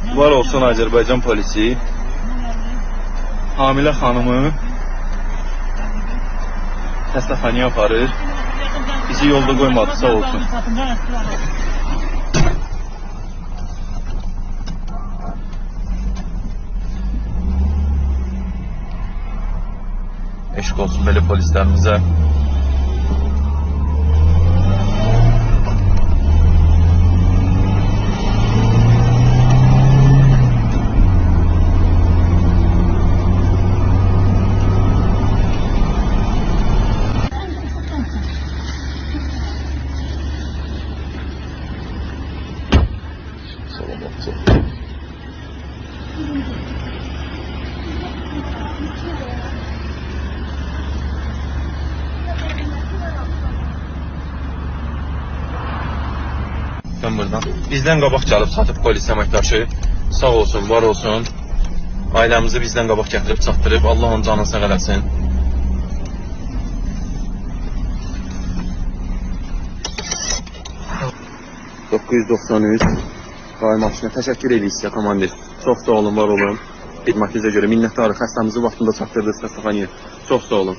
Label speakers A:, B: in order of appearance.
A: Var olsun Azərbaycan polisi hamilə xanımı xəstəxanaya aparır. Bizi yolda qoymadı, sağ olsun. Eşq olsun belə polislərimizə. Ben buradan. Bizden qabaq gəlib çatıb polis əməkdaşı. Sağ olsun, var olsun. Ailəmizi bizden qabaq gətirib çatdırıb. Allah onun canını sağ eləsin. ...993 daim maşına təşəkkür edirik sizə komandir. Çox sağ olun, var olun. Xidmətinizə görə minnətdarıq. Xəstəmizi vaxtında çatdırdınız xəstəxanaya. Çox sağ olun.